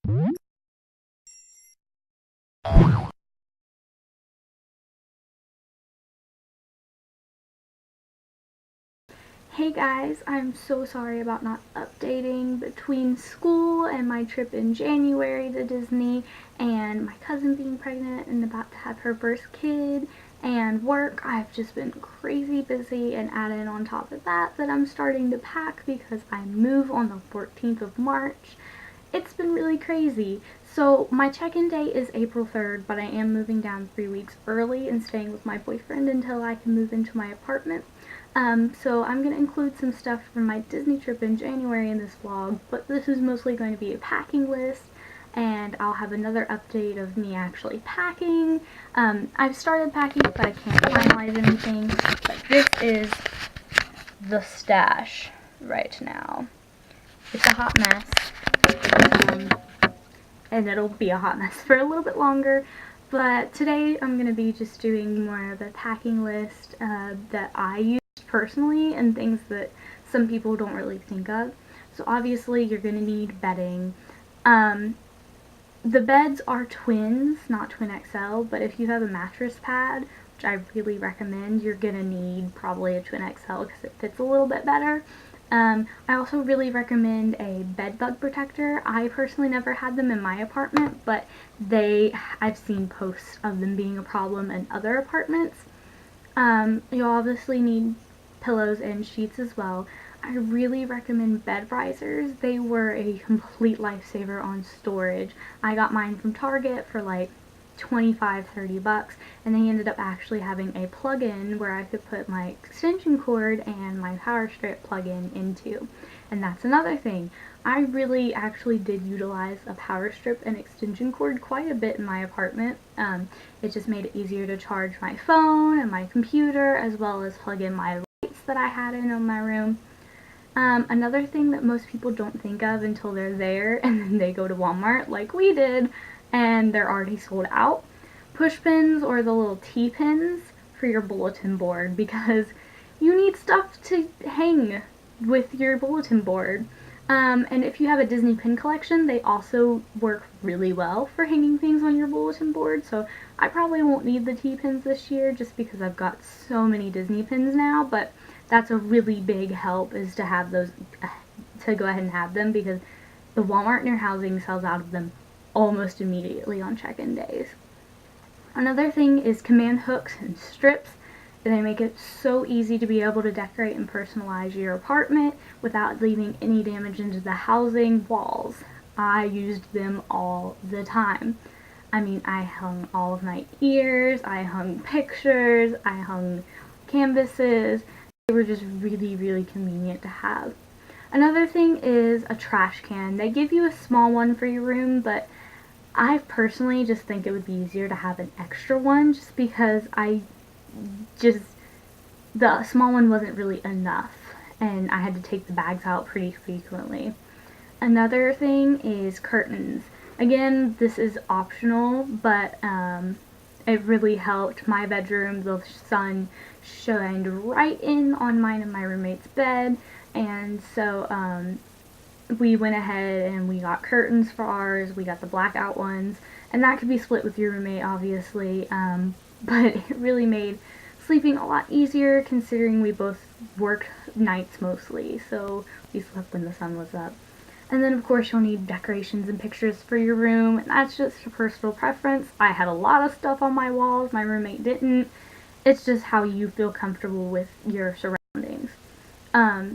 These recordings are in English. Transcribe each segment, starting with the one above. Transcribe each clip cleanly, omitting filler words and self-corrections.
Hey guys, I'm so sorry about not updating. Between school and my trip in January to Disney and my cousin being pregnant and about to have her first kid and work, I've just been crazy busy, and added on top of that I'm starting to pack because I move on the 14th of March. It's been really crazy. So my check-in day is April 3rd, but I am moving down 3 weeks early and staying with my boyfriend until I can move into my apartment. So I'm going to include some stuff from my Disney trip in January in this vlog, but this is mostly going to be a packing list, and I'll have another update of me actually packing. I've started packing, but I can't finalize anything. But this is the stash right now. It's a hot mess, and it'll be a hot mess for a little bit longer. But today I'm going to be just doing more of a packing list that I use personally and things that some people don't really think of. So obviously you're going to need bedding. The beds are twins, not twin XL, but if you have a mattress pad, which I really recommend, you're going to need probably a twin XL because it fits a little bit better. I also really recommend a bed bug protector. I personally never had them in my apartment, but I've seen posts of them being a problem in other apartments. You'll obviously need pillows and sheets as well. I really recommend bed risers. They were a complete lifesaver on storage. I got mine from Target for like 25-30 bucks, and they ended up actually having a plug-in where I could put my extension cord and my power strip plug-in into. And that's another thing. I really actually did utilize a power strip and extension cord quite a bit in my apartment. It just made it easier to charge my phone and my computer, as well as plug in my lights that I had in my room. Another thing that most people don't think of until they're there and then they go to Walmart like we did and they're already sold out: push pins, or the little T-pins for your bulletin board, because you need stuff to hang with your bulletin board. And if you have a Disney pin collection, they also work really well for hanging things on your bulletin board. So I probably won't need the T-pins this year just because I've got so many Disney pins now, but that's a really big help, is to have those, to go ahead and have them, because the Walmart near housing sells out of them almost immediately on check-in days. Another thing is command hooks and strips. They make it so easy to be able to decorate and personalize your apartment without leaving any damage into the housing walls. I used them all the time. I mean, I hung all of my ears, I hung pictures, I hung canvases. They were just really, really convenient to have. Another thing is a trash can. They give you a small one for your room, but I personally just think it would be easier to have an extra one, just because the small one wasn't really enough, and I had to take the bags out pretty frequently. Another thing is curtains. Again, this is optional, but it really helped my bedroom. The sun shined right in on mine and my roommate's bed, and so we went ahead and we got curtains for ours. We got the blackout ones, and that could be split with your roommate, obviously, but it really made sleeping a lot easier, considering we both worked nights mostly, so we slept when the sun was up. And then of course you'll need decorations and pictures for your room, and that's just a personal preference. I had a lot of stuff on my walls, my roommate didn't. It's just how you feel comfortable with your surroundings.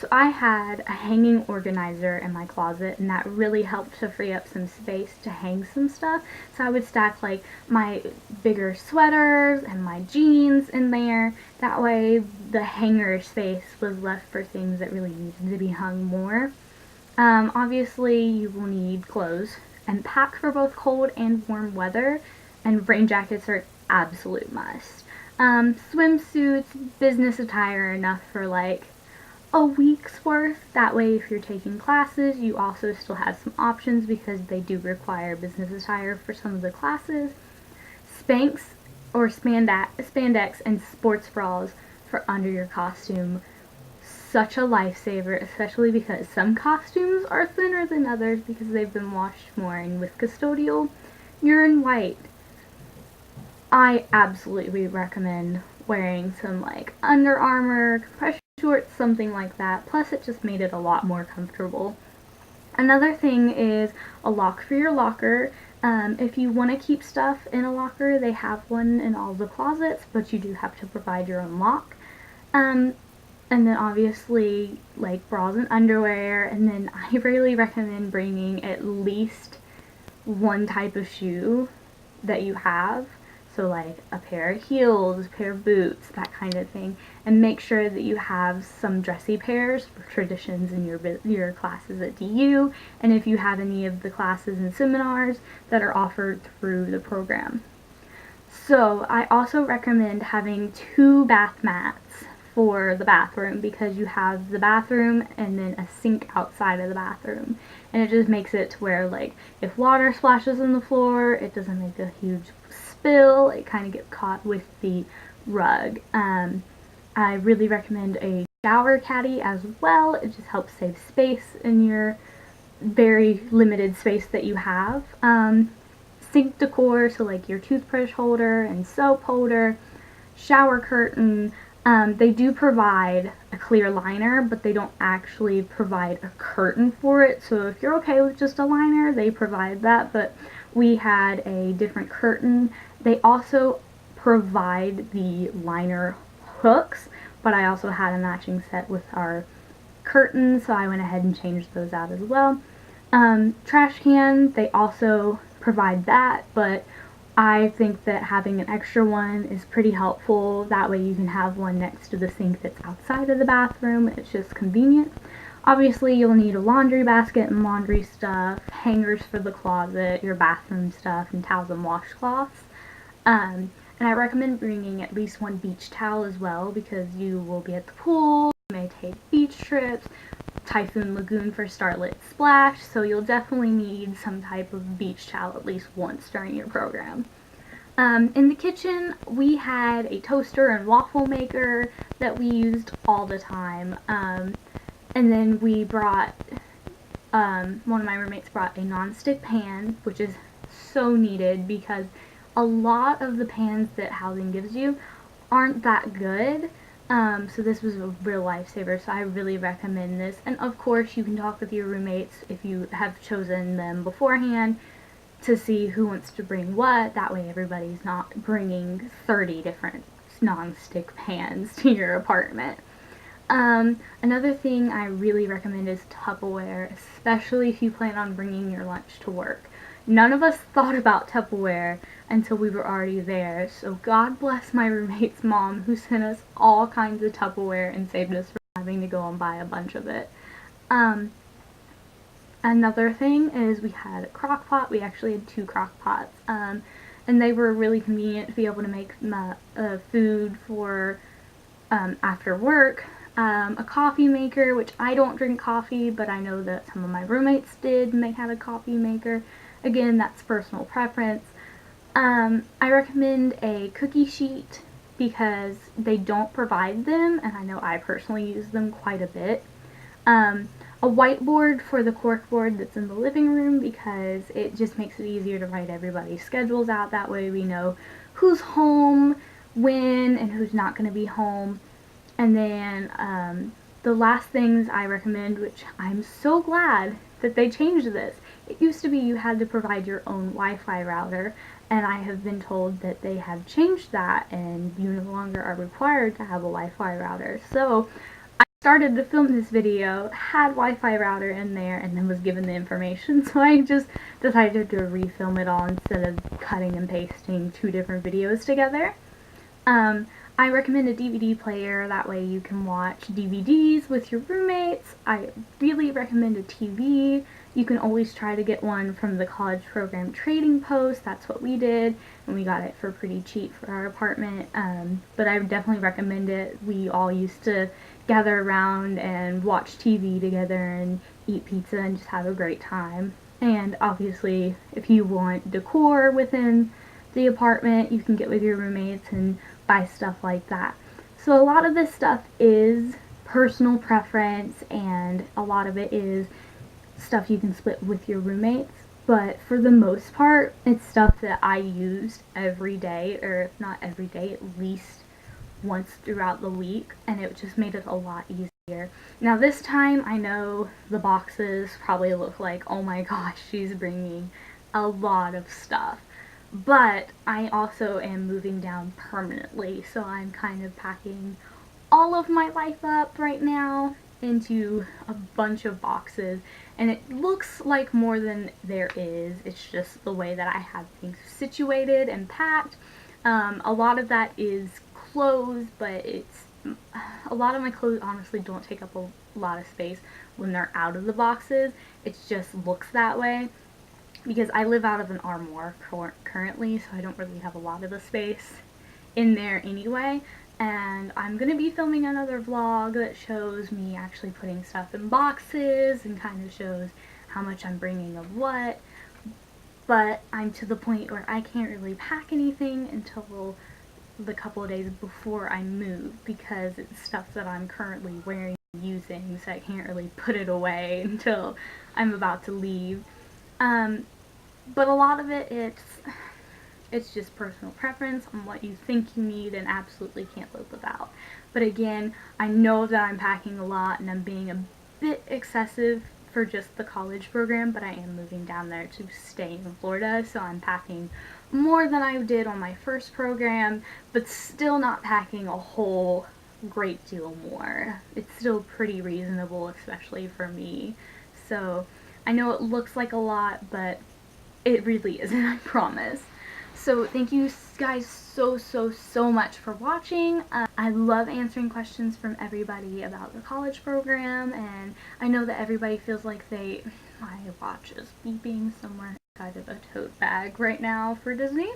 So I had a hanging organizer in my closet, and that really helped to free up some space to hang some stuff. So I would stack like my bigger sweaters and my jeans in there. That way the hanger space was left for things that really needed to be hung more. Obviously you will need clothes, and pack for both cold and warm weather, and rain jackets are absolute must. Swimsuits, business attire, enough for like a week's worth. That way if you're taking classes, you also still have some options, because they do require business attire for some of the classes. Spanx or spandex and sports bras for under your costume. such a lifesaver, especially because some costumes are thinner than others because they've been washed more, and with custodial, you're in white. I absolutely recommend wearing some like Under Armour, compression shorts, something like that. Plus it just made it a lot more comfortable. Another thing is a lock for your locker. If you want to keep stuff in a locker, they have one in all the closets, but you do have to provide your own lock. Um, and then obviously like bras and underwear, and then I really recommend bringing at least one type of shoe that you have. So like a pair of heels, a pair of boots, that kind of thing. And make sure that you have some dressy pairs for traditions in your classes at DU, and if you have any of the classes and seminars that are offered through the program. So I also recommend having 2 bath mats for the bathroom, because you have the bathroom and then a sink outside of the bathroom, and it just makes it to where like if water splashes on the floor, it doesn't make a huge spill. It kind of gets caught with the rug. I really recommend a shower caddy as well. It just helps save space in your very limited space that you have. Sink decor, so like your toothbrush holder and soap holder, shower curtain. They do provide a clear liner, but they don't actually provide a curtain for it. So if you're okay with just a liner, they provide that, but we had a different curtain. They also provide the liner hooks, but I also had a matching set with our curtains, so I went ahead and changed those out as well. Trash can, they also provide that, but I think that having an extra one is pretty helpful. That way you can have one next to the sink that's outside of the bathroom. It's just convenient. Obviously you'll need a laundry basket and laundry stuff, hangers for the closet, your bathroom stuff, and towels and washcloths. And I recommend bringing at least one beach towel as well, because you will be at the pool, you may take beach trips, Typhoon Lagoon for Starlit Splash, so you'll definitely need some type of beach towel at least once during your program. In the kitchen, we had a toaster and waffle maker that we used all the time, and then we brought, one of my roommates brought a nonstick pan, which is so needed because a lot of the pans that housing gives you aren't that good. So this was a real lifesaver, so I really recommend this. And of course, you can talk with your roommates if you have chosen them beforehand to see who wants to bring what. That way everybody's not bringing 30 different non-stick pans to your apartment. Another thing I really recommend is Tupperware, especially if you plan on bringing your lunch to work. None of us thought about Tupperware until we were already there, so God bless my roommate's mom, who sent us all kinds of Tupperware and saved us from having to go and buy a bunch of it. Another thing is we had a crock pot. We actually had 2 crock pots, and they were really convenient to be able to make food for after work. A coffee maker, which I don't drink coffee, but I know that some of my roommates did, and they had a coffee maker. Again, that's personal preference. I recommend a cookie sheet because they don't provide them, and I know I personally use them quite a bit. A whiteboard for the corkboard that's in the living room, because it just makes it easier to write everybody's schedules out. That way we know who's home, when, and who's not going to be home. And then the last things I recommend, which I'm so glad that they changed this. It used to be you had to provide your own Wi-Fi router, and I have been told that they have changed that and you no longer are required to have a Wi-Fi router. So I started to film this video, had Wi-Fi router in there, and then was given the information, so I just decided to refilm it all instead of cutting and pasting 2 different videos together. I recommend a DVD player, that way you can watch DVDs with your roommates. I really recommend a TV. You can always try to get one from the college program trading post. That's what we did, and we got it for pretty cheap for our apartment. But I would definitely recommend it. We all used to gather around and watch TV together and eat pizza and just have a great time. And obviously, if you want decor within the apartment, you can get with your roommates and buy stuff like that. So a lot of this stuff is personal preference, and a lot of it is stuff you can split with your roommates. But for the most part, it's stuff that I used every day, or if not every day, at least once throughout the week, and it just made it a lot easier. Now this time, I know the boxes probably look like, oh my gosh, she's bringing a lot of stuff. But I also am moving down permanently, so I'm kind of packing all of my life up right now into a bunch of boxes, and it looks like more than there is. It's just the way that I have things situated and packed. A lot of that is clothes, but a lot of my clothes honestly don't take up a lot of space when they're out of the boxes. It just looks that way because I live out of an armoire currently, so I don't really have a lot of the space in there anyway. And I'm gonna be filming another vlog that shows me actually putting stuff in boxes and kind of shows how much I'm bringing of what. But I'm to the point where I can't really pack anything until the couple of days before I move, because it's stuff that I'm currently wearing and using, so I can't really put it away until I'm about to leave. But a lot of it's just personal preference on what you think you need and absolutely can't live without. But again, I know that I'm packing a lot and I'm being a bit excessive for just the college program, but I am moving down there to stay in Florida, so I'm packing more than I did on my first program, but still not packing a whole great deal more. It's still pretty reasonable, especially for me. So I know it looks like a lot, but it really isn't, I promise. So thank you guys so much for watching. I love answering questions from everybody about the college program, and I know that everybody feels like my watch is beeping somewhere inside of a tote bag right now for Disney.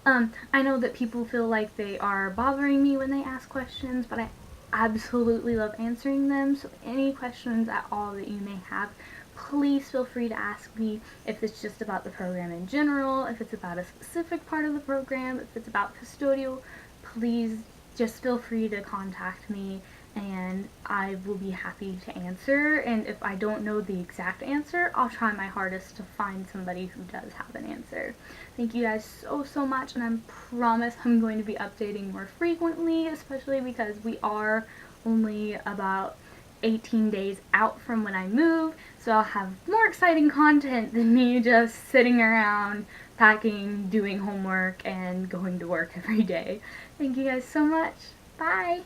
I know that people feel like they are bothering me when they ask questions, but I absolutely love answering them. So any questions at all that you may have, please feel free to ask me. If it's just about the program in general, if it's about a specific part of the program, if it's about custodial, please just feel free to contact me and I will be happy to answer. And if I don't know the exact answer, I'll try my hardest to find somebody who does have an answer. Thank you guys so much, and I promise I'm going to be updating more frequently, especially because we are only about 18 days out from when I move, so I'll have more exciting content than me just sitting around packing, doing homework, and going to work every day. Thank you guys so much. Bye!